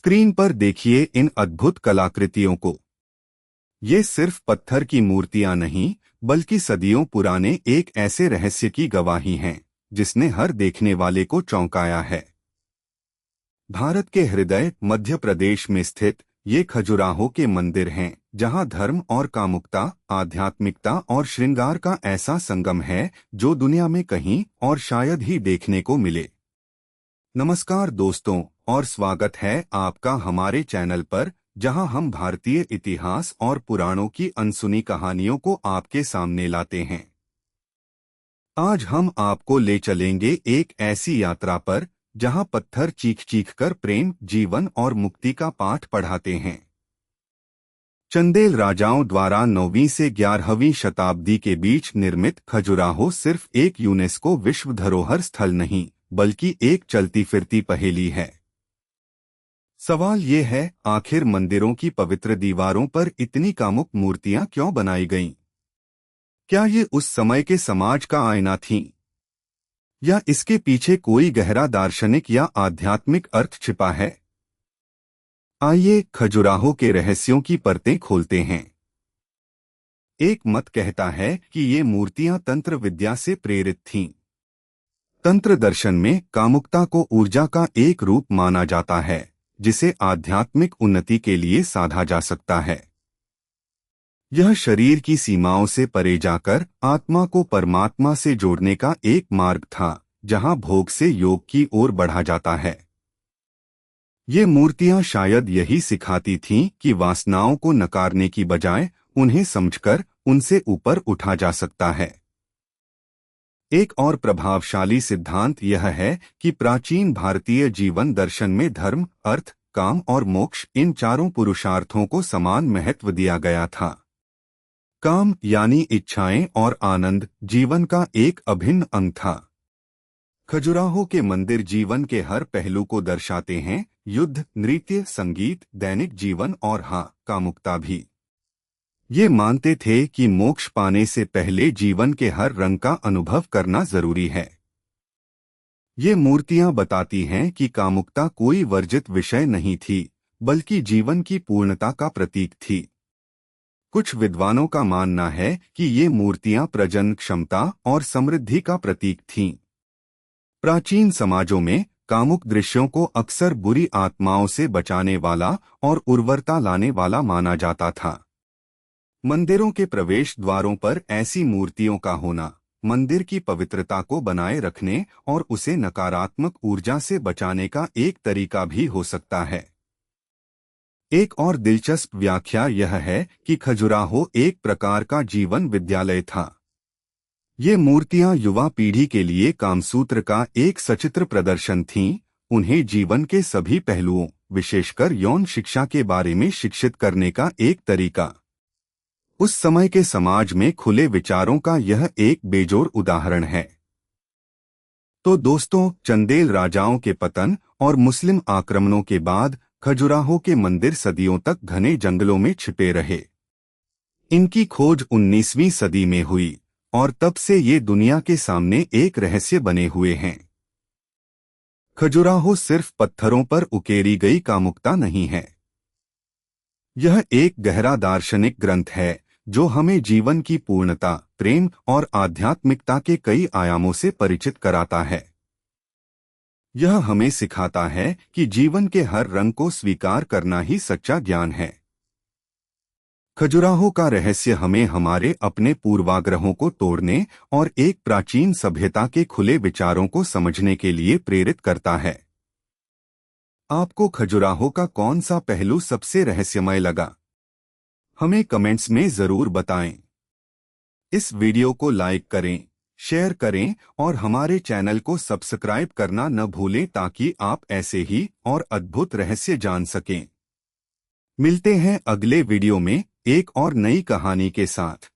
Screen पर देखिए इन अद्भुत कलाकृतियों को। ये सिर्फ पत्थर की मूर्तियां नहीं, बल्कि सदियों पुराने एक ऐसे रहस्य की गवाही हैं जिसने हर देखने वाले को चौंकाया है। भारत के हृदय मध्य प्रदेश में स्थित ये खजुराहो के मंदिर हैं, जहां धर्म और कामुकता, आध्यात्मिकता और श्रृंगार का ऐसा संगम है जो दुनिया में कहीं और शायद ही देखने को मिले। नमस्कार दोस्तों, और स्वागत है आपका हमारे चैनल पर, जहां हम भारतीय इतिहास और पुराणों की अनसुनी कहानियों को आपके सामने लाते हैं। आज हम आपको ले चलेंगे एक ऐसी यात्रा पर जहां पत्थर चीख चीख कर प्रेम, जीवन और मुक्ति का पाठ पढ़ाते हैं। चंदेल राजाओं द्वारा 9वीं से 11वीं शताब्दी के बीच निर्मित खजुराहो सिर्फ एक यूनेस्को विश्व धरोहर स्थल नहीं, बल्कि एक चलती फिरती पहेली है। सवाल ये है, आखिर मंदिरों की पवित्र दीवारों पर इतनी कामुक मूर्तियां क्यों बनाई गईं? क्या ये उस समय के समाज का आईना थीं? या इसके पीछे कोई गहरा दार्शनिक या आध्यात्मिक अर्थ छिपा है? आइए खजुराहो के रहस्यों की परतें खोलते हैं। एक मत कहता है कि ये मूर्तियां तंत्र विद्या से प्रेरित थीं। तंत्र दर्शन में कामुकता को ऊर्जा का एक रूप माना जाता है, जिसे आध्यात्मिक उन्नति के लिए साधा जा सकता है। यह शरीर की सीमाओं से परे जाकर आत्मा को परमात्मा से जोड़ने का एक मार्ग था, जहां भोग से योग की ओर बढ़ा जाता है। ये मूर्तियां शायद यही सिखाती थीं कि वासनाओं को नकारने की बजाय उन्हें समझकर उनसे ऊपर उठा जा सकता है। एक और प्रभावशाली सिद्धांत यह है कि प्राचीन भारतीय जीवन दर्शन में धर्म, अर्थ, काम और मोक्ष, इन चारों पुरुषार्थों को समान महत्व दिया गया था। काम यानी इच्छाएं और आनंद जीवन का एक अभिन्न अंग था। खजुराहो के मंदिर जीवन के हर पहलू को दर्शाते हैं, युद्ध, नृत्य, संगीत, दैनिक जीवन और हाँ, कामुकता भी। ये मानते थे कि मोक्ष पाने से पहले जीवन के हर रंग का अनुभव करना जरूरी है। ये मूर्तियां बताती हैं कि कामुकता कोई वर्जित विषय नहीं थी, बल्कि जीवन की पूर्णता का प्रतीक थी। कुछ विद्वानों का मानना है कि ये मूर्तियां प्रजनन क्षमता और समृद्धि का प्रतीक थीं। प्राचीन समाजों में कामुक दृश्यों को अक्सर बुरी आत्माओं से बचाने वाला और उर्वरता लाने वाला माना जाता था। मंदिरों के प्रवेश द्वारों पर ऐसी मूर्तियों का होना मंदिर की पवित्रता को बनाए रखने और उसे नकारात्मक ऊर्जा से बचाने का एक तरीका भी हो सकता है। एक और दिलचस्प व्याख्या यह है कि खजुराहो एक प्रकार का जीवन विद्यालय था। ये मूर्तियां युवा पीढ़ी के लिए कामसूत्र का एक सचित्र प्रदर्शन थीं, उन्हें जीवन के सभी पहलुओं, विशेषकर यौन शिक्षा के बारे में शिक्षित करने का एक तरीका। उस समय के समाज में खुले विचारों का यह एक बेजोड़ उदाहरण है। तो दोस्तों, चंदेल राजाओं के पतन और मुस्लिम आक्रमणों के बाद खजुराहो के मंदिर सदियों तक घने जंगलों में छिपे रहे। इनकी खोज 19वीं सदी में हुई और तब से ये दुनिया के सामने एक रहस्य बने हुए हैं। खजुराहो सिर्फ पत्थरों पर उकेरी गई कामुकता नहीं है। यह एक गहरा दार्शनिक ग्रंथ है जो हमें जीवन की पूर्णता, प्रेम और आध्यात्मिकता के कई आयामों से परिचित कराता है। यह हमें सिखाता है कि जीवन के हर रंग को स्वीकार करना ही सच्चा ज्ञान है। खजुराहो का रहस्य हमें हमारे अपने पूर्वाग्रहों को तोड़ने और एक प्राचीन सभ्यता के खुले विचारों को समझने के लिए प्रेरित करता है। आपको खजुराहो का कौन सा पहलू सबसे रहस्यमय लगा? हमें कमेंट्स में जरूर बताएं। इस वीडियो को लाइक करें, शेयर करें और हमारे चैनल को सब्सक्राइब करना न भूलें ताकि आप ऐसे ही और अद्भुत रहस्य जान सकें। मिलते हैं अगले वीडियो में एक और नई कहानी के साथ।